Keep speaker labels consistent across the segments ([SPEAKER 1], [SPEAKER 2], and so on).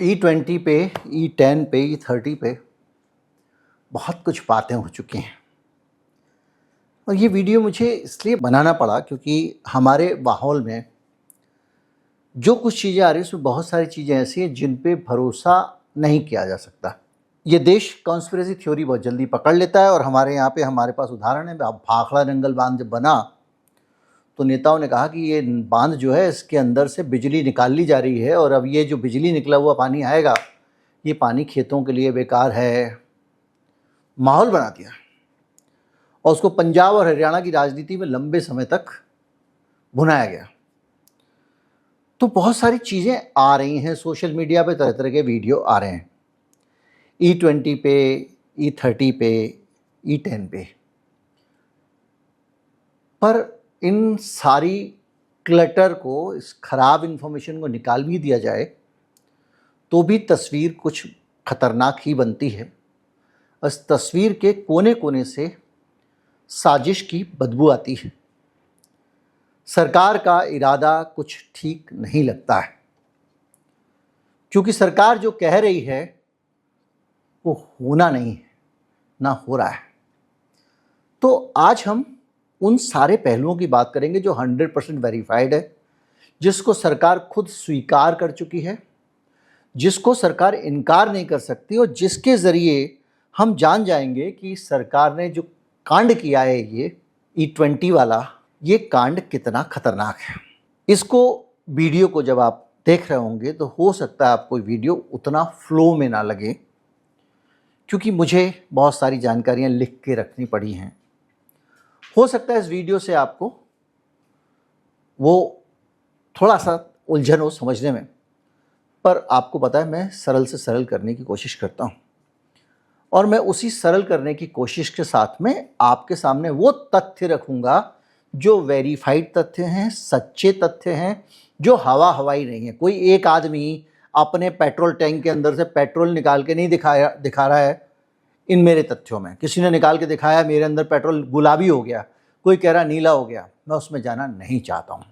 [SPEAKER 1] E20 पे, E10 पे, E30 पे बहुत कुछ बातें हो चुकी हैं और ये वीडियो मुझे इसलिए बनाना पड़ा क्योंकि हमारे माहौल में जो कुछ चीज़ें आ रही हैं उसमें बहुत सारी चीज़ें ऐसी हैं जिन पे भरोसा नहीं किया जा सकता। ये देश कॉन्स्पिरेसी थ्योरी बहुत जल्दी पकड़ लेता है और हमारे यहाँ पे हमारे पास उदाहरण है। अब भाखड़ा नंगल बांध जब बना तो नेताओं ने कहा कि ये बांध जो है इसके अंदर से बिजली निकाल ली जा रही है और अब ये जो बिजली निकला हुआ पानी आएगा ये पानी खेतों के लिए बेकार है। माहौल बना दिया और उसको पंजाब और हरियाणा की राजनीति में लंबे समय तक भुनाया गया। तो बहुत सारी चीज़ें आ रही हैं सोशल मीडिया पे, तरह तरह के वीडियो आ रहे हैं E20 पे, E30 पे, E10 पे। पर इन सारी क्लटर को, इस खराब इन्फॉर्मेशन को निकाल भी दिया जाए तो भी तस्वीर कुछ खतरनाक ही बनती है। इस तस्वीर के कोने कोने से साजिश की बदबू आती है। सरकार का इरादा कुछ ठीक नहीं लगता है क्योंकि सरकार जो कह रही है वो होना नहीं है, ना हो रहा है। तो आज हम उन सारे पहलुओं की बात करेंगे जो 100% वेरीफाइड है, जिसको सरकार खुद स्वीकार कर चुकी है, जिसको सरकार इनकार नहीं कर सकती और जिसके ज़रिए हम जान जाएंगे कि सरकार ने जो कांड किया है ये E20 वाला, ये कांड कितना खतरनाक है। इसको वीडियो को जब आप देख रहे होंगे तो हो सकता है आपको वीडियो उतना फ्लो में ना लगे क्योंकि मुझे बहुत सारी जानकारियाँ लिख के रखनी पड़ी हैं। हो सकता है इस वीडियो से आपको वो थोड़ा सा उलझन हो समझने में, पर आपको पता है मैं सरल से सरल करने की कोशिश करता हूँ और मैं उसी सरल करने की कोशिश के साथ में आपके सामने वो तथ्य रखूँगा जो वेरीफाइड तथ्य हैं, सच्चे तथ्य हैं, जो हवा हवाई नहीं है। कोई एक आदमी अपने पेट्रोल टैंक के अंदर से पेट्रोल निकाल के नहीं दिखा रहा है इन मेरे तथ्यों में। किसी ने निकाल के दिखाया मेरे अंदर पेट्रोल गुलाबी हो गया, कोई कह रहा नीला हो गया, मैं उसमें जाना नहीं चाहता हूँ।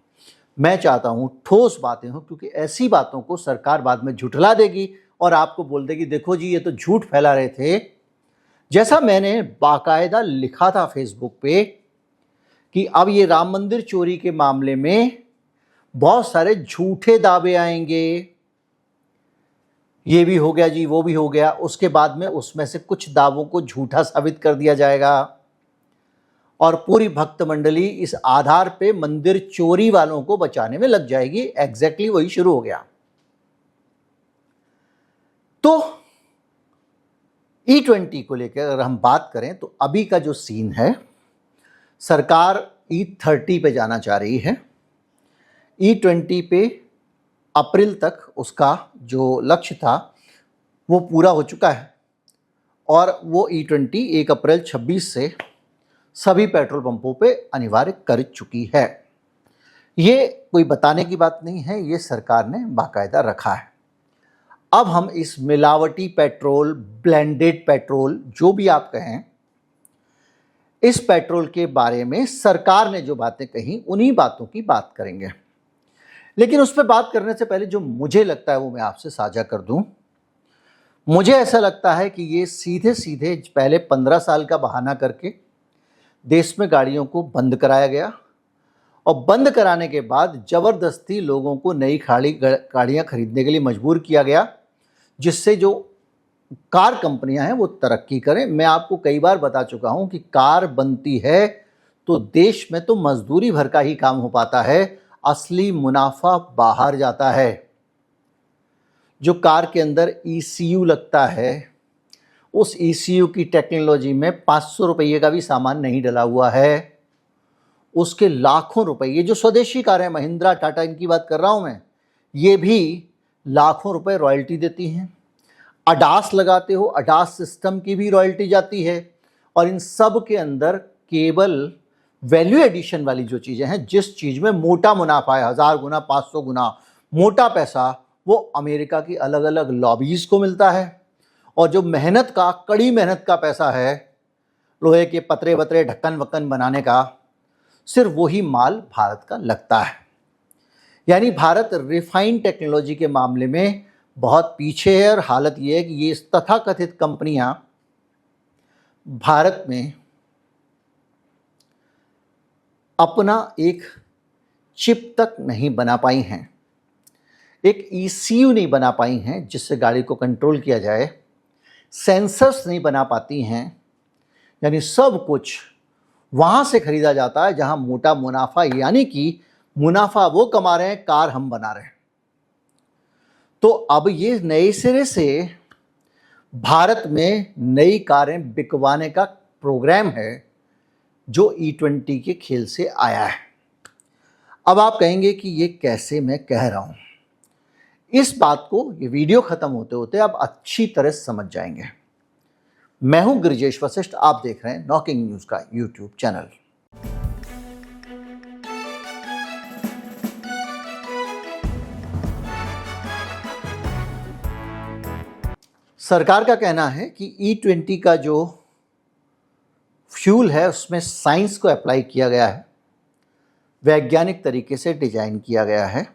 [SPEAKER 1] मैं चाहता हूँ ठोस बातें हों क्योंकि ऐसी बातों को सरकार बाद में झुठला देगी और आपको बोल देगी देखो जी ये तो झूठ फैला रहे थे। जैसा मैंने बाकायदा लिखा था फेसबुक पे कि अब ये राम मंदिर चोरी के मामले में बहुत सारे झूठे दावे आएंगे, ये भी हो गया जी, वो भी हो गया, उसके बाद में उसमें से कुछ दावों को झूठा साबित कर दिया जाएगा और पूरी भक्त मंडली इस आधार पे मंदिर चोरी वालों को बचाने में लग जाएगी। एग्जैक्टली वही शुरू हो गया। तो E20 को लेकर अगर हम बात करें तो अभी का जो सीन है, सरकार E30 पे जाना चाह रही है। E20 पे अप्रैल तक उसका जो लक्ष्य था वो पूरा हो चुका है और वो E20 1 अप्रैल 26 से सभी पेट्रोल पंपों पे अनिवार्य कर चुकी है। ये कोई बताने की बात नहीं है, ये सरकार ने बाकायदा रखा है। अब हम इस मिलावटी पेट्रोल, ब्लेंडेड पेट्रोल, जो भी आप कहें, इस पेट्रोल के बारे में सरकार ने जो बातें कही उन्हीं बातों की बात करेंगे। लेकिन उस पर बात करने से पहले जो मुझे लगता है वो मैं आपसे साझा कर दूं। मुझे ऐसा लगता है कि ये सीधे सीधे पहले 15 साल का बहाना करके देश में गाड़ियों को बंद कराया गया और बंद कराने के बाद ज़बरदस्ती लोगों को नई गाड़ियाँ खरीदने के लिए मजबूर किया गया, जिससे जो कार कंपनियां हैं वो तरक्की करें। मैं आपको कई बार बता चुका हूं कि कार बनती है तो देश में तो मजदूरी भर का ही काम हो पाता है, असली मुनाफा बाहर जाता है। जो कार के अंदर ECU लगता है, उस ECU की टेक्नोलॉजी में 500 रुपये का भी सामान नहीं डला हुआ है, उसके लाखों रुपए। ये जो स्वदेशी कार है, महिंद्रा, टाटा, इनकी बात कर रहा हूं मैं, ये भी लाखों रुपए रॉयल्टी देती हैं। अडास लगाते हो, अडास सिस्टम की भी रॉयल्टी जाती है और इन सब के अंदर केवल वैल्यू एडिशन वाली जो चीज़ें हैं, जिस चीज़ में मोटा मुनाफा है, 1000 गुना, 500 गुना मोटा पैसा, वो अमेरिका की अलग अलग लॉबीज़ को मिलता है और जो मेहनत का, कड़ी मेहनत का पैसा है, लोहे के पतरे वतरे ढक्कन वक्कन बनाने का, सिर्फ वही माल भारत का लगता है। यानी भारत रिफाइंड टेक्नोलॉजी के मामले में बहुत पीछे है। और हालत ये है कि ये तथाकथित कंपनियां भारत में अपना एक चिप तक नहीं बना पाई हैं, एक ECU नहीं बना पाई हैं जिससे गाड़ी को कंट्रोल किया जाए, सेंसर्स नहीं बना पाती हैं। यानी सब कुछ वहाँ से खरीदा जाता है जहाँ मोटा मुनाफा, यानी कि मुनाफा वो कमा रहे हैं, कार हम बना रहे हैं। तो अब ये नए सिरे से भारत में नई कारें बिकवाने का प्रोग्राम है जो E20 के खेल से आया है। अब आप कहेंगे कि ये कैसे मैं कह रहा हूँ, इस बात को ये वीडियो खत्म होते होते आप अच्छी तरह समझ जाएंगे। मैं हूं गिरिजेश वशिष्ठ, आप देख रहे हैं नॉकिंग न्यूज का यूट्यूब चैनल। सरकार का कहना है कि E20 का जो फ्यूल है उसमें साइंस को अप्लाई किया गया है, वैज्ञानिक तरीके से डिजाइन किया गया है।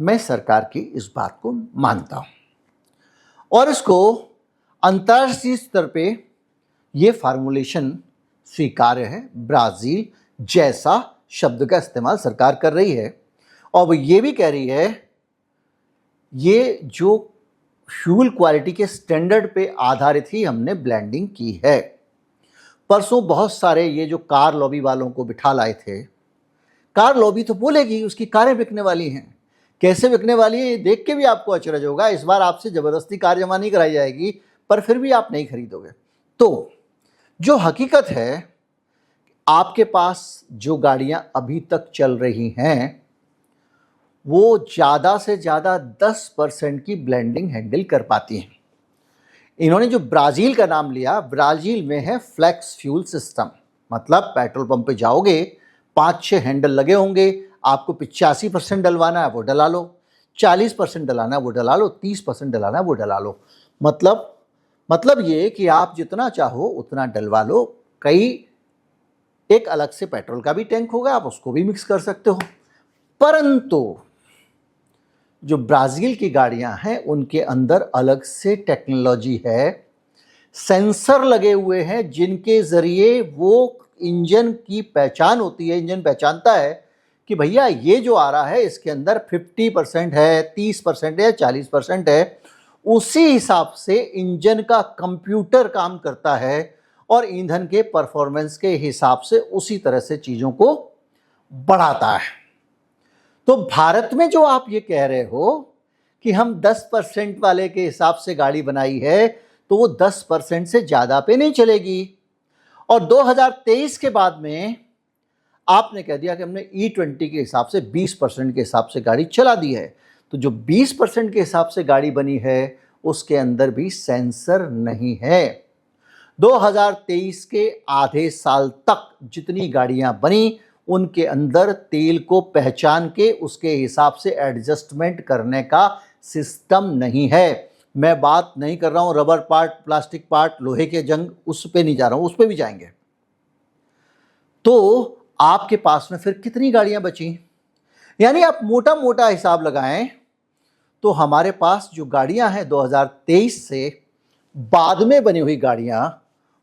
[SPEAKER 1] मैं सरकार की इस बात को मानता हूं और इसको अंतर्राष्ट्रीय स्तर पे ये फार्मूलेशन स्वीकार्य है। ब्राज़ील जैसा शब्द का इस्तेमाल सरकार कर रही है और वो ये भी कह रही है ये जो फ्यूल क्वालिटी के स्टैंडर्ड पे आधारित ही हमने ब्लेंडिंग की है। परसों बहुत सारे ये जो कार लॉबी वालों को बिठा लाए थे, कार लॉबी तो बोलेगी उसकी कारें बिकने वाली हैं, कैसे बिकने वाली है ये देख के भी आपको अचरज होगा। इस बार आपसे ज़बरदस्ती कार जमा नहीं कराई जाएगी, पर फिर भी आप नहीं खरीदोगे। तो जो हकीकत है, आपके पास जो गाड़ियां अभी तक चल रही हैं वो ज़्यादा से ज़्यादा 10% की ब्लेंडिंग हैंडल कर पाती हैं। इन्होंने जो ब्राज़ील का नाम लिया, ब्राज़ील में है फ्लेक्स फ्यूल सिस्टम, मतलब पेट्रोल पंप पे जाओगे 5-6 हैंडल लगे होंगे, आपको 85% डलवाना है वो डला लो, 40% डलाना है वो डला लो, 30% डलाना है वो डला लो। मतलब ये कि आप जितना चाहो उतना डलवा लो। कई एक अलग से पेट्रोल का भी टैंक होगा, आप उसको भी मिक्स कर सकते हो। परंतु जो ब्राज़ील की गाड़ियां हैं उनके अंदर अलग से टेक्नोलॉजी है, सेंसर लगे हुए हैं जिनके ज़रिए वो इंजन की पहचान होती है। इंजन पहचानता है कि भैया ये जो आ रहा है इसके अंदर 50% है, 30% है, 40% है। उसी हिसाब से इंजन का कंप्यूटर काम करता है और ईंधन के परफॉर्मेंस के हिसाब से उसी तरह से चीज़ों को बढ़ाता है। तो भारत में जो आप ये कह रहे हो कि हम 10% वाले के हिसाब से गाड़ी बनाई है, तो वो 10% से ज़्यादा पे नहीं चलेगी। और 2023 के बाद में आपने कह दिया कि हमने E20 के हिसाब से 20% के हिसाब से गाड़ी चला दी है। तो जो 20% के हिसाब से गाड़ी बनी है उसके अंदर भी सेंसर नहीं है। 2023 के आधे साल तक जितनी गाड़ियां बनी उनके अंदर तेल को पहचान के उसके हिसाब से एडजस्टमेंट करने का सिस्टम नहीं है। मैं बात नहीं कर रहा हूं रबर पार्ट, प्लास्टिक पार्ट, लोहे के जंग, उस पे नहीं जा रहा हूं, उस पे भी जाएंगे। तो आपके पास में फिर कितनी गाड़ियां बची? यानी आप मोटा मोटा हिसाब लगाएं तो हमारे पास जो गाड़ियां हैं 2023 से बाद में बनी हुई गाड़ियां,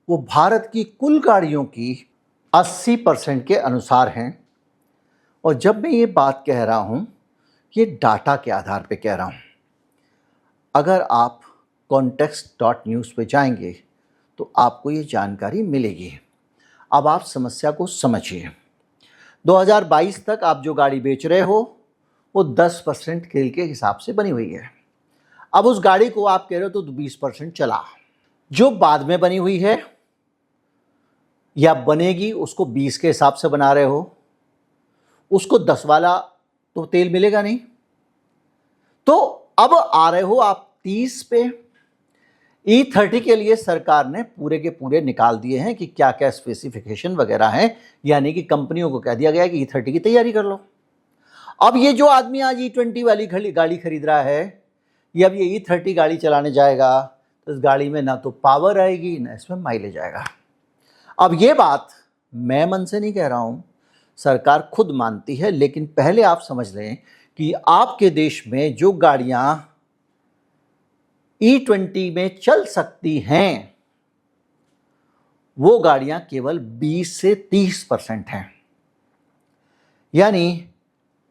[SPEAKER 1] वो भारत की कुल गाड़ियों की 80% के अनुसार हैं। और जब मैं ये बात कह रहा हूं, ये डाटा के आधार पे कह रहा हूं। अगर आप context.news पे जाएंगे तो आपको ये जानकारी मिलेगी। अब आप समस्या को समझिए। 2022 तक आप जो गाड़ी बेच रहे हो वो 10% तेल के हिसाब से बनी हुई है। अब उस गाड़ी को आप कह रहे हो तो 20% चला। जो बाद में बनी हुई है या बनेगी उसको 20 के हिसाब से बना रहे हो, उसको 10 वाला तो तेल मिलेगा नहीं। तो अब आ रहे हो आप 30 पे। E30 के लिए सरकार ने पूरे के पूरे निकाल दिए हैं कि क्या क्या स्पेसिफिकेशन वगैरह हैं, यानी कि कंपनियों को कह दिया गया कि E30 की तैयारी कर लो। अब ये जो आदमी आज E20 वाली गाड़ी खरीद रहा है, ये अब ये E30 गाड़ी चलाने जाएगा तो इस गाड़ी में ना तो पावर आएगी ना इसमें माइलेज आएगा। अब ये बात मैं मन से नहीं कह रहा हूँ, सरकार खुद मानती है। लेकिन पहले आप समझ लें कि आपके देश में जो गाड़ियाँ E20 में चल सकती हैं, वो गाड़ियां केवल 20 से 30% हैं। यानी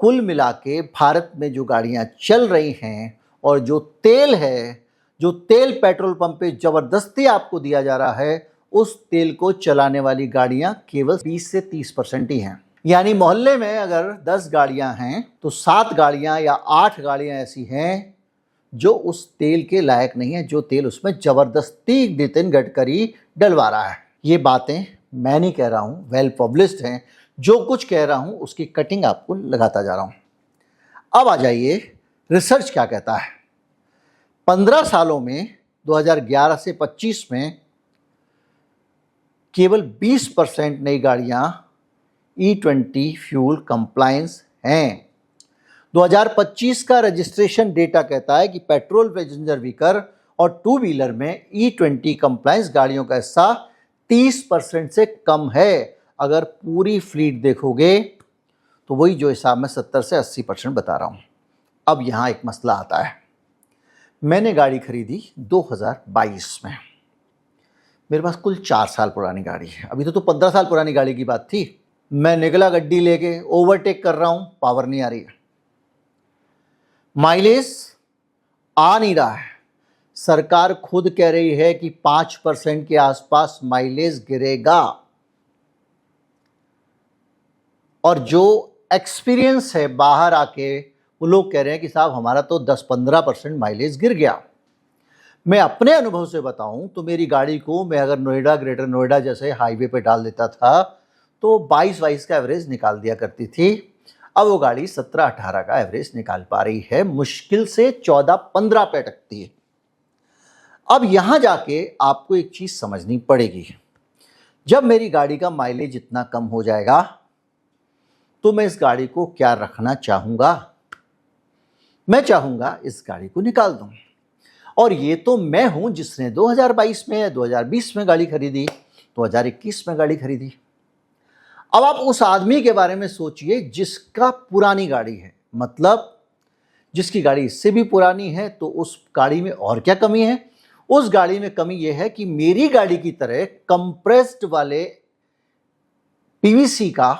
[SPEAKER 1] कुल मिला के भारत में जो गाड़ियां चल रही हैं और जो तेल है, जो तेल पेट्रोल पंप पे जबरदस्ती आपको दिया जा रहा है, उस तेल को चलाने वाली गाड़ियां केवल 20 से 30% ही हैं। यानी मोहल्ले में अगर 10 गाड़ियां हैं तो 7 गाड़ियां या 8 गाड़ियां ऐसी हैं जो उस तेल के लायक नहीं है, जो तेल उसमें जबरदस्ती नितिन गडकरी डलवा रहा है। ये बातें मैं नहीं कह रहा हूं, वेल पब्लिश्ड हैं। जो कुछ कह रहा हूं उसकी कटिंग आपको लगाता जा रहा हूं। अब आ जाइए, रिसर्च क्या कहता है। 15 सालों में 2011 से 25 में केवल 20% नई गाड़ियां E20 फ्यूल कंप्लायंस हैं। 2025 का रजिस्ट्रेशन डेटा कहता है कि पेट्रोल पैसेंजर व्हीकल और टू व्हीलर में E20 कंप्लायंस गाड़ियों का हिस्सा 30% से कम है। अगर पूरी फ्लीट देखोगे तो वही जो हिसाब में 70 से 80% बता रहा हूं। अब यहां एक मसला आता है। मैंने गाड़ी खरीदी 2022 में, मेरे पास कुल 4 साल पुरानी गाड़ी है। अभी तो 15 साल पुरानी गाड़ी की बात थी। मैं निकला गड्डी लेके, ओवरटेक कर रहा हूं, पावर नहीं आ रही है, माइलेज आ नहीं रहा है। सरकार खुद कह रही है कि 5% के आसपास माइलेज गिरेगा, और जो एक्सपीरियंस है बाहर आके वो लोग कह रहे हैं कि साहब हमारा तो 10-15% माइलेज गिर गया। मैं अपने अनुभव से बताऊं तो मेरी गाड़ी को मैं अगर नोएडा, ग्रेटर नोएडा जैसे हाईवे पे डाल देता था तो 22 का एवरेज निकाल दिया करती थी। अब वो गाड़ी 17-18 का एवरेज निकाल पा रही है, मुश्किल से 14-15 पे अटकती है। अब यहां जाके आपको एक चीज समझनी पड़ेगी। जब मेरी गाड़ी का माइलेज इतना कम हो जाएगा तो मैं इस गाड़ी को क्या रखना चाहूंगा? मैं चाहूंगा इस गाड़ी को निकाल दूं। और ये तो मैं हूं जिसने 2022 में या 2020 में गाड़ी खरीदी, 2021 में गाड़ी खरीदी। अब आप उस आदमी के बारे में सोचिए जिसका पुरानी गाड़ी है, मतलब जिसकी गाड़ी इससे भी पुरानी है। तो उस गाड़ी में और क्या कमी है? उस गाड़ी में कमी यह है कि मेरी गाड़ी की तरह कंप्रेस्ड वाले पीवीसी का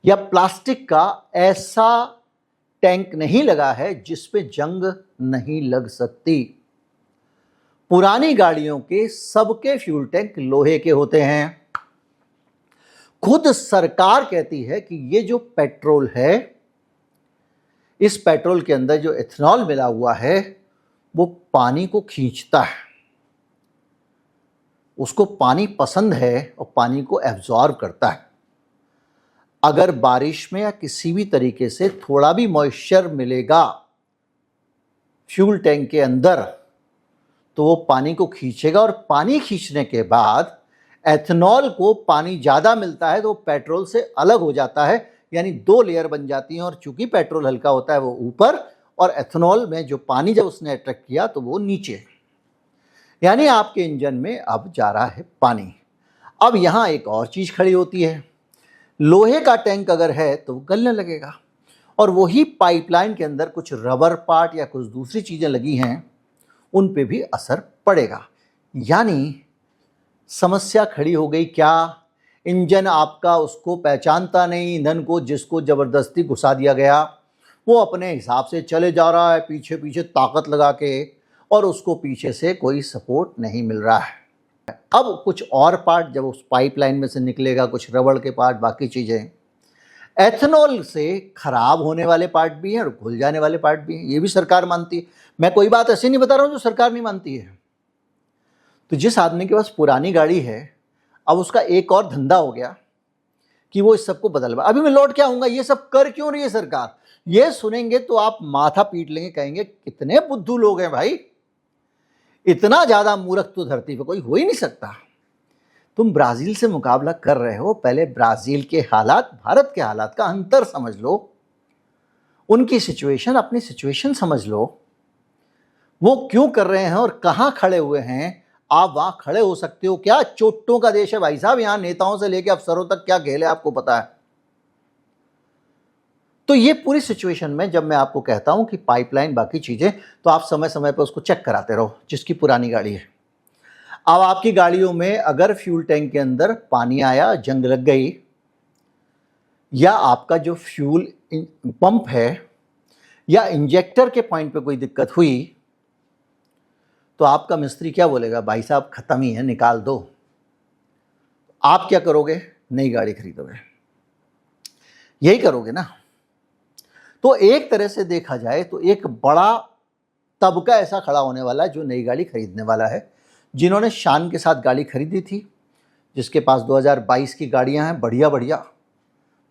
[SPEAKER 1] या प्लास्टिक का ऐसा टैंक नहीं लगा है जिस पे जंग नहीं लग सकती। पुरानी गाड़ियों के सबके फ्यूल टैंक लोहे के होते हैं। खुद सरकार कहती है कि ये जो पेट्रोल है, इस पेट्रोल के अंदर जो एथेनॉल मिला हुआ है वो पानी को खींचता है, उसको पानी पसंद है और पानी को एब्जॉर्ब करता है। अगर बारिश में या किसी भी तरीके से थोड़ा भी मॉइस्चर मिलेगा फ्यूल टैंक के अंदर तो वो पानी को खींचेगा, और पानी खींचने के बाद एथेनॉल को पानी ज़्यादा मिलता है तो पेट्रोल से अलग हो जाता है, यानी 2 लेयर बन जाती हैं। और चूंकि पेट्रोल हल्का होता है वो ऊपर, और एथेनॉल में जो पानी जब उसने अट्रैक्ट किया तो वो नीचे, यानी आपके इंजन में अब जा रहा है पानी। अब यहाँ एक और चीज़ खड़ी होती है, लोहे का टैंक अगर है तो गलने लगेगा, और वही पाइपलाइन के अंदर कुछ रबर पार्ट या कुछ दूसरी चीज़ें लगी हैं, उन पे भी असर पड़ेगा। यानी समस्या खड़ी हो गई क्या? इंजन आपका उसको पहचानता नहीं, ईंधन को जिसको ज़बरदस्ती घुसा दिया गया वो अपने हिसाब से चले जा रहा है पीछे पीछे ताकत लगा के, और उसको पीछे से कोई सपोर्ट नहीं मिल रहा है। अब कुछ और पार्ट जब उस पाइपलाइन में से निकलेगा, कुछ रबड़ के पार्ट, बाकी चीज़ें, एथेनॉल से खराब होने वाले पार्ट भी हैं और घुल जाने वाले पार्ट भी हैं। ये भी सरकार मानती है। मैं कोई बात ऐसी नहीं बता रहा हूँ जो सरकार नहीं मानती है। तो जिस आदमी के पास पुरानी गाड़ी है, अब उसका एक और धंधा हो गया कि वो इस सबको बदलवा। अभी मैं लौट के आऊँगा, ये सब कर क्यों रही है सरकार? ये सुनेंगे तो आप माथा पीट लेंगे, कहेंगे कितने बुद्धू लोग हैं भाई, इतना ज़्यादा मूर्ख तो धरती पे कोई हो ही नहीं सकता। तुम ब्राज़ील से मुकाबला कर रहे हो, पहले ब्राज़ील के हालात, भारत के हालात का अंतर समझ लो, उनकी सिचुएशन, अपनी सिचुएशन समझ लो, वो क्यों कर रहे हैं और कहाँ खड़े हुए हैं। आप वहाँ खड़े हो सकते हो क्या? चोट्टों का देश है भाई साहब, यहाँ नेताओं से लेकर अफसरों तक क्या खेल है आपको पता है। तो ये पूरी सिचुएशन में जब मैं आपको कहता हूं कि पाइपलाइन बाकी चीज़ें, तो आप समय समय पर उसको चेक कराते रहो जिसकी पुरानी गाड़ी है। अब आपकी गाड़ियों में अगर फ्यूल टैंक के अंदर पानी आया, जंग लग गई, या आपका जो फ्यूल पंप है या इंजेक्टर के पॉइंट पे कोई दिक्कत हुई, तो आपका मिस्त्री क्या बोलेगा, भाई साहब खत्म ही है, निकाल दो। आप क्या करोगे, नई गाड़ी खरीदोगे, यही करोगे ना। तो एक तरह से देखा जाए तो एक बड़ा तबका ऐसा खड़ा होने वाला है जो नई गाड़ी खरीदने वाला है, जिन्होंने शान के साथ गाड़ी खरीदी थी, जिसके पास 2022 की गाड़ियां हैं, बढ़िया बढ़िया,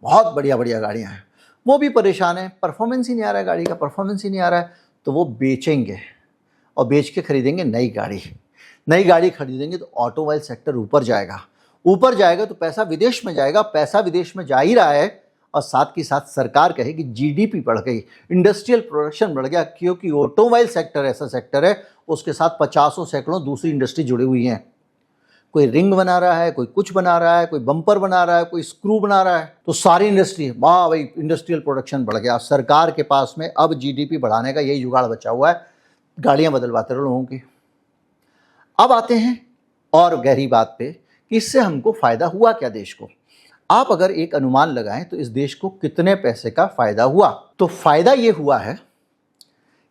[SPEAKER 1] बहुत बढ़िया बढ़िया गाड़ियां हैं, वो भी परेशान है, परफॉर्मेंस ही नहीं आ रहा है, गाड़ी का परफॉर्मेंस ही नहीं आ रहा है, तो वो बेचेंगे और बेच के खरीदेंगे नई गाड़ी। नई गाड़ी खरीदेंगे तो ऑटोमोबाइल सेक्टर ऊपर जाएगा, ऊपर जाएगा तो पैसा विदेश में जाएगा, पैसा विदेश में जा ही रहा है, और साथ के साथ सरकार कहेगी जीडीपी बढ़ गई, इंडस्ट्रियल प्रोडक्शन बढ़ गया, क्योंकि ऑटोमोबाइल सेक्टर ऐसा सेक्टर है उसके साथ पचासों सैकड़ों दूसरी इंडस्ट्री जुड़ी हुई हैं। कोई रिंग बना रहा है, कोई कुछ बना रहा है, कोई बम्पर बना रहा है, कोई स्क्रू बना रहा है, तो सारी इंडस्ट्री, वाह भाई इंडस्ट्रियल प्रोडक्शन बढ़ गया। सरकार के पास में अब जीडीपी बढ़ाने का यही जुगाड़ बचा हुआ है, गाड़ियां बदलवाते रहो लोगों की। अब आते हैं और गहरी बात पे कि इससे हमको फायदा हुआ क्या देश को। आप अगर एक अनुमान लगाएं तो इस देश को कितने पैसे का फायदा हुआ, तो फायदा ये हुआ है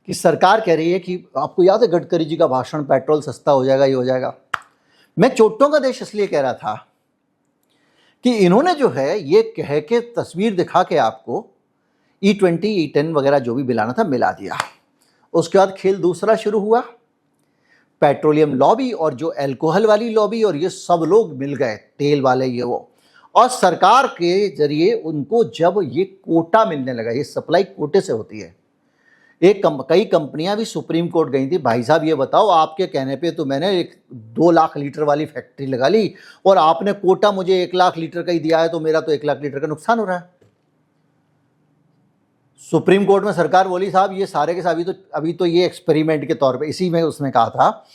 [SPEAKER 1] कि सरकार कह रही है कि आपको याद है गडकरी जी का भाषण, पेट्रोल सस्ता हो जाएगा, ये हो जाएगा। मैं चोटों का देश इसलिए कह रहा था कि इन्होंने जो है ये कह के तस्वीर दिखा के आपको E20 E10 वगैरह जो भी मिलाना था मिला दिया। उसके बाद खेल दूसरा शुरू हुआ, पेट्रोलियम लॉबी और जो अल्कोहल वाली लॉबी, और ये सब लोग मिल गए, तेल वाले ये वो, और सरकार के जरिए उनको जब ये कोटा मिलने लगा, ये सप्लाई कोटे से होती है। कई कंपनियां भी सुप्रीम कोर्ट गई थी, भाई साहब ये बताओ आपके कहने पे तो मैंने 2 लाख लीटर वाली फैक्ट्री लगा ली और आपने कोटा मुझे 1 लाख लीटर का ही दिया है, तो मेरा तो 1 लाख लीटर का नुकसान हो रहा है। सुप्रीम कोर्ट में सरकार बोली साहब ये सारे के सारे अभी तो ये एक्सपेरिमेंट के तौर पे, इसी में उसने कहा था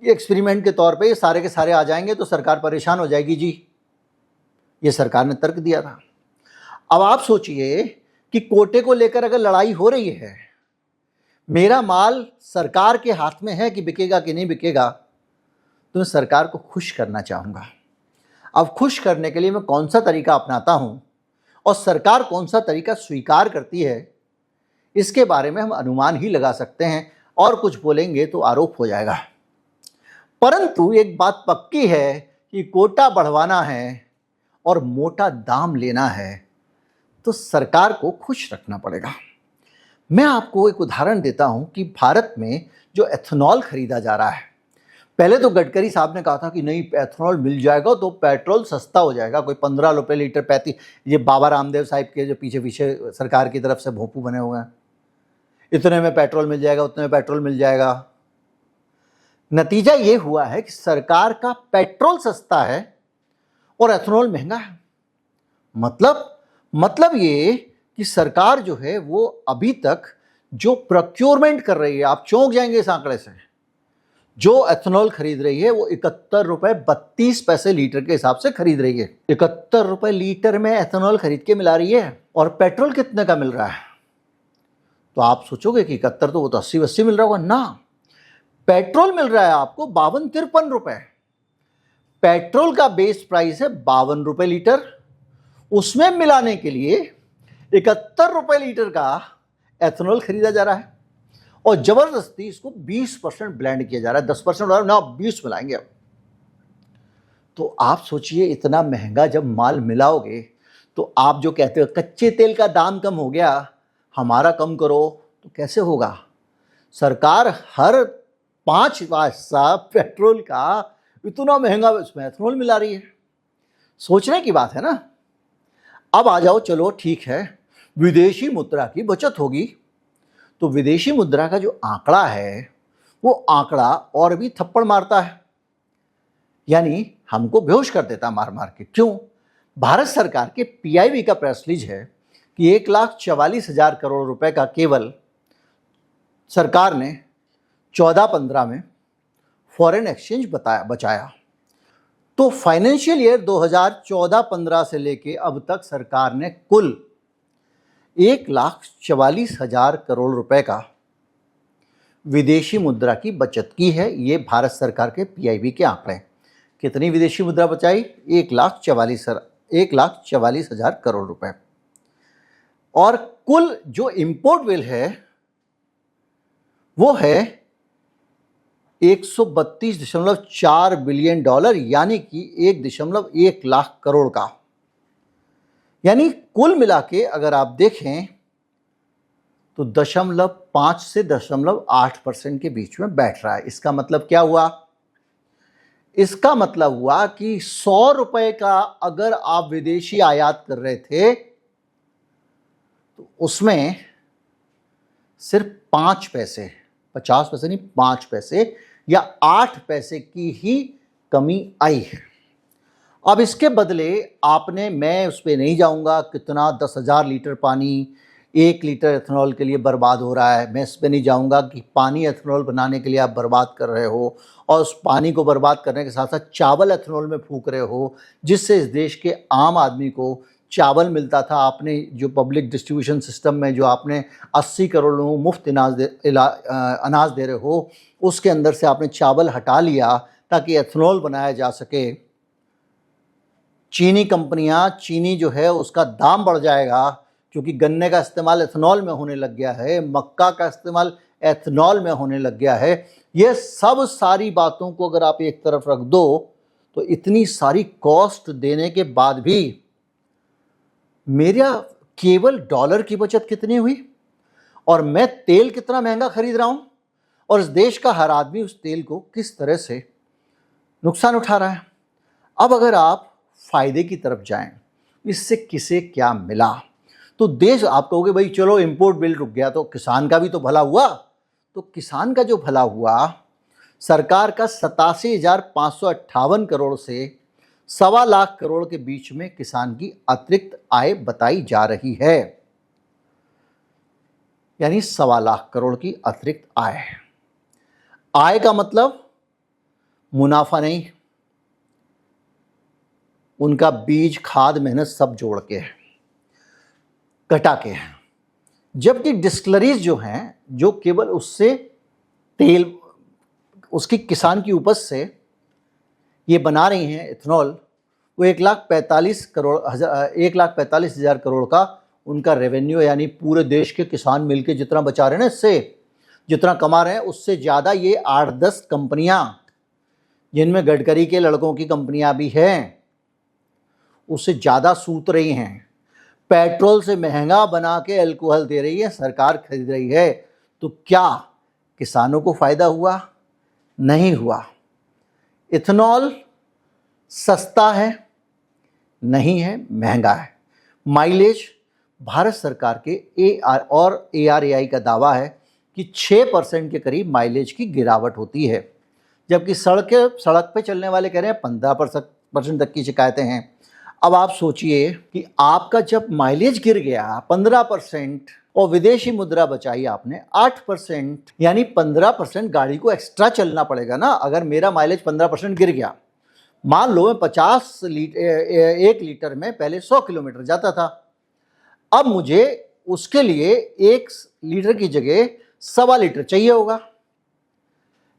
[SPEAKER 1] ये एक्सपेरिमेंट के तौर पे ये सारे के सारे आ जाएंगे तो सरकार परेशान हो जाएगी जी, ये सरकार ने तर्क दिया था। अब आप सोचिए कि कोटे को लेकर अगर लड़ाई हो रही है, मेरा माल सरकार के हाथ में है कि बिकेगा कि नहीं बिकेगा, तो मैं सरकार को खुश करना चाहूँगा। अब खुश करने के लिए मैं कौन सा तरीका अपनाता हूँ और सरकार कौन सा तरीका स्वीकार करती है, इसके बारे में हम अनुमान ही लगा सकते हैं, और कुछ बोलेंगे तो आरोप हो जाएगा। परंतु एक बात पक्की है कि कोटा बढ़वाना है और मोटा दाम लेना है तो सरकार को खुश रखना पड़ेगा। मैं आपको एक उदाहरण देता हूं कि भारत में जो एथेनॉल खरीदा जा रहा है, पहले तो गडकरी साहब ने कहा था कि नहीं एथेनॉल मिल जाएगा तो पेट्रोल सस्ता हो जाएगा, कोई 15 रुपये लीटर 35, ये बाबा रामदेव साहब के जो पीछे पीछे सरकार की तरफ से भोंपू बने हुए हैं, इतने में पेट्रोल मिल जाएगा, उतने में पेट्रोल मिल जाएगा। नतीजा ये हुआ है कि सरकार का पेट्रोल सस्ता है और एथेनॉल महंगा है। मतलब ये कि सरकार जो है वो अभी तक जो प्रोक्योरमेंट कर रही है, आप चौंक जाएंगे इस आंकड़े से, जो एथेनॉल खरीद रही है वो 71 रुपये 32 पैसे लीटर के हिसाब से खरीद रही है। 71 रुपये लीटर में एथेनॉल खरीद के मिला रही है, और पेट्रोल कितने का मिल रहा है? तो आप सोचोगे कि 71 तो वो तो 80-80 मिल रहा होगा ना, पेट्रोल मिल रहा है आपको 52-53 रुपये। पेट्रोल का बेस प्राइस है 52 रुपये लीटर, उसमें मिलाने के लिए 71 रुपये लीटर का एथेनॉल खरीदा जा रहा है, और जबरदस्ती इसको 20% ब्लेंड किया जा रहा है, 10% ना 20 मिलाएंगे अब। तो आप सोचिए इतना महंगा जब माल मिलाओगे तो आप जो कहते हो कच्चे तेल का दाम कम हो गया, हमारा कम करो, तो कैसे होगा? सरकार हर 5 पैसा पेट्रोल का इतना महंगा उसमें एथेनॉल मिला रही है, सोचने की बात है ना। अब आ जाओ, चलो ठीक है विदेशी मुद्रा की बचत होगी, तो विदेशी मुद्रा का जो आंकड़ा है वो आंकड़ा और भी थप्पड़ मारता है, यानी हमको बेहोश कर देता मार मार के। क्यों? भारत सरकार के पीआईबी का प्रेस रिलीज है कि 1,44,000 करोड़ रुपए का केवल सरकार ने 14-15 में फॉरेन एक्सचेंज बचाया। तो फाइनेंशियल ईयर 2014-15 से लेके अब तक सरकार ने कुल 1,44,000 करोड़ रुपए का विदेशी मुद्रा की बचत की है। ये भारत सरकार के पीआईबी के आंकड़े। कितनी विदेशी मुद्रा बचाई? 1,44,000 करोड़ रुपए। और कुल जो इंपोर्ट बिल है वो है 132.4 बिलियन डॉलर, यानी कि 1.1 लाख करोड़ का। यानी कुल मिला के अगर आप देखें तो 0.5 से 0.8% के बीच में बैठ रहा है। इसका मतलब क्या हुआ? इसका मतलब हुआ कि 100 रुपए का अगर आप विदेशी आयात कर रहे थे तो उसमें सिर्फ 5 पैसे, 50 पैसे नहीं, 5 पैसे या 8 पैसे की ही कमी आई है। अब इसके बदले आपने, मैं उस पर नहीं जाऊंगा कितना 10,000 लीटर पानी 1 लीटर एथेनॉल के लिए बर्बाद हो रहा है, मैं इस पर नहीं जाऊंगा कि पानी एथेनॉल बनाने के लिए आप बर्बाद कर रहे हो और उस पानी को बर्बाद करने के साथ साथ चावल एथेनॉल में फूंक रहे हो, जिससे इस देश के आम आदमी को चावल मिलता था। आपने जो पब्लिक डिस्ट्रीब्यूशन सिस्टम में जो आपने 80 करोड़ लोगों को मुफ्त अनाज दे रहे हो, उसके अंदर से आपने चावल हटा लिया ताकि एथेनॉल बनाया जा सके। चीनी कंपनियां, चीनी जो है उसका दाम बढ़ जाएगा क्योंकि गन्ने का इस्तेमाल एथेनॉल में होने लग गया है, मक्का का इस्तेमाल एथेनॉल में होने लग गया है। ये सब सारी बातों को अगर आप एक तरफ रख दो तो इतनी सारी कॉस्ट देने के बाद भी मेरा केवल डॉलर की बचत कितनी हुई और मैं तेल कितना महंगा खरीद रहा हूं और इस देश का हर आदमी उस तेल को किस तरह से नुकसान उठा रहा है। अब अगर आप फायदे की तरफ जाएं, इससे किसे क्या मिला, तो देश, आप कहोगे भाई चलो इंपोर्ट बिल रुक गया तो किसान का भी तो भला हुआ। तो किसान का जो भला हुआ, सरकार का 87,558 करोड़ से 1.25 लाख करोड़ के बीच में किसान की अतिरिक्त आय बताई जा रही है। यानी 1.25 लाख करोड़ की अतिरिक्त आय। आय का मतलब मुनाफा नहीं, उनका बीज, खाद, मेहनत सब जोड़ के है, घटा के है। जबकि डिस्टिलरीज जो हैं, जो केवल उससे तेल, उसकी किसान की उपज से ये बना रही हैं एथेनॉल, वो 1,45,000 करोड़ का उनका रेवेन्यू, यानी पूरे देश के किसान मिलके जितना बचा रहे हैं ना, इससे जितना कमा रहे हैं उससे ज़्यादा ये 8-10 कंपनियां, जिनमें गडकरी के लड़कों की कंपनियां भी हैं, उससे ज़्यादा सूत रही हैं। पेट्रोल से महंगा बना के अल्कोहल दे रही है, सरकार खरीद रही है। तो क्या किसानों को फ़ायदा हुआ? नहीं हुआ। इथेनॉल सस्ता है? नहीं है, महंगा है। माइलेज, भारत सरकार के ARAI का दावा है कि 6% के करीब माइलेज की गिरावट होती है, जबकि सड़क पे चलने वाले कह रहे हैं 15% तक की शिकायतें हैं। अब आप सोचिए कि आपका जब माइलेज गिर गया 15% और विदेशी मुद्रा बचाई आपने 8%, यानी 15% गाड़ी को एक्स्ट्रा चलना पड़ेगा ना। अगर मेरा माइलेज 15% गिर गया, मान लो मैं 1 लीटर में पहले 100 किलोमीटर जाता था, अब मुझे उसके लिए 1 लीटर की जगह 1.25 लीटर चाहिए होगा,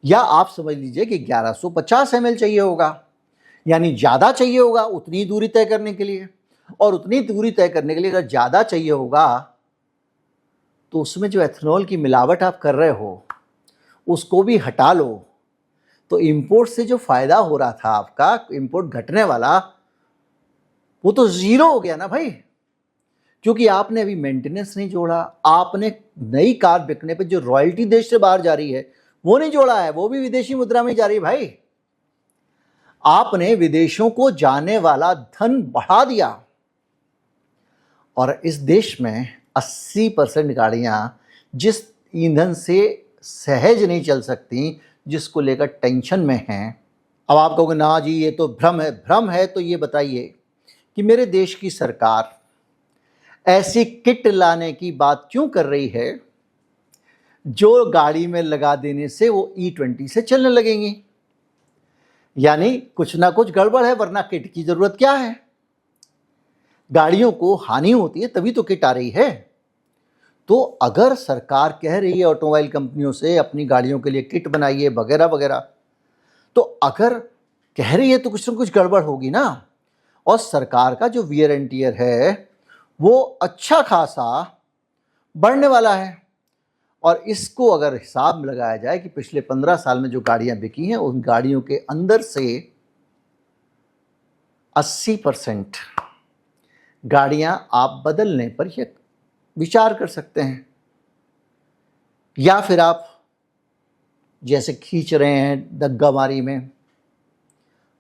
[SPEAKER 1] या आप समझ लीजिए कि 1150 ml चाहिए होगा। यानी ज़्यादा चाहिए होगा उतनी दूरी तय करने के लिए, और उतनी दूरी तय करने के लिए अगर ज़्यादा चाहिए होगा तो उसमें जो एथेनॉल की मिलावट आप कर रहे हो उसको भी हटा लो। तो इंपोर्ट से जो फ़ायदा हो रहा था आपका, इंपोर्ट घटने वाला, वो तो ज़ीरो हो गया ना भाई, क्योंकि आपने अभी मेंटेनेंस नहीं जोड़ा। आपने नई कार बिकने पे जो रॉयल्टी देश से बाहर जा रही है वो नहीं जोड़ा है, वो भी विदेशी मुद्रा में जा रही है भाई। आपने विदेशों को जाने वाला धन बढ़ा दिया, और इस देश में 80% गाड़ियां जिस ईंधन से सहज नहीं चल सकती, जिसको लेकर टेंशन में हैं। अब आप कहोगे ना जी ये तो भ्रम है। भ्रम है तो ये बताइए कि मेरे देश की सरकार ऐसी किट लाने की बात क्यों कर रही है जो गाड़ी में लगा देने से वो E20 से चलने लगेंगी। यानी कुछ ना कुछ गड़बड़ है, वरना किट की जरूरत क्या है। गाड़ियों को हानि होती है तभी तो किट आ रही है। तो अगर सरकार कह रही है ऑटोमोबाइल कंपनियों से अपनी गाड़ियों के लिए किट बनाइए वगैरह वगैरह, तो अगर कह रही है तो कुछ ना कुछ गड़बड़ होगी ना। और सरकार का जो वियर एंड टियर है वो अच्छा खासा बढ़ने वाला है। और इसको अगर हिसाब में लगाया जाए कि पिछले 15 साल में जो गाड़ियां बिकी हैं उन गाड़ियों के अंदर से 80% गाड़ियां आप बदलने पर यह विचार कर सकते हैं, या फिर आप जैसे खींच रहे हैं डग्गामारी में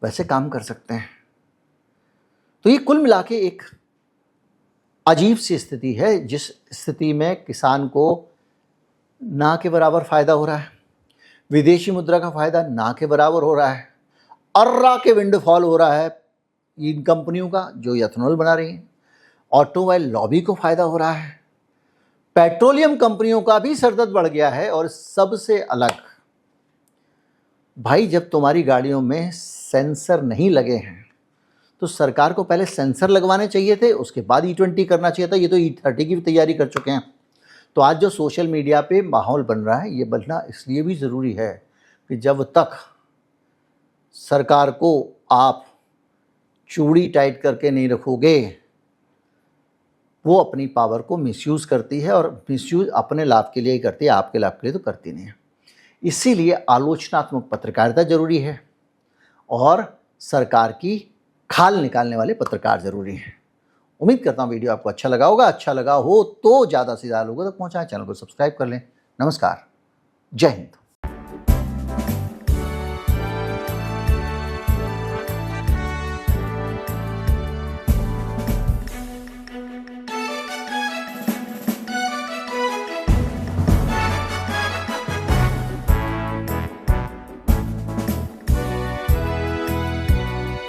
[SPEAKER 1] वैसे काम कर सकते हैं। तो ये कुल मिला के एक अजीब सी स्थिति है, जिस स्थिति में किसान को ना के बराबर फायदा हो रहा है, विदेशी मुद्रा का फायदा ना के बराबर हो रहा है, अर्रा के विंडफॉल हो रहा है इन कंपनियों का जो इथेनॉल बना रही हैं, ऑटोमोबाइल लॉबी को फायदा हो रहा है, पेट्रोलियम कंपनियों का भी सरदर्द बढ़ गया है। और सबसे अलग भाई, जब तुम्हारी गाड़ियों में सेंसर नहीं लगे हैं तो सरकार को पहले सेंसर लगवाने चाहिए थे, उसके बाद E20 करना चाहिए था। ये तो E30 की भी तैयारी कर चुके हैं। तो आज जो सोशल मीडिया पे माहौल बन रहा है, ये बनना इसलिए भी ज़रूरी है कि जब तक सरकार को आप चूड़ी टाइट करके नहीं रखोगे, वो अपनी पावर को मिसयूज़ करती है, और मिसयूज़ अपने लाभ के लिए ही करती है, आपके लाभ के लिए तो करती नहीं है। इसीलिए आलोचनात्मक पत्रकारिता जरूरी है और सरकार की खाल निकालने वाले पत्रकार जरूरी हैं। उम्मीद करता हूँ वीडियो आपको अच्छा लगा होगा। अच्छा लगा हो तो ज़्यादा से ज़्यादा लोगों तक पहुँचाएं, चैनल को सब्सक्राइब कर लें। नमस्कार, जय हिंद।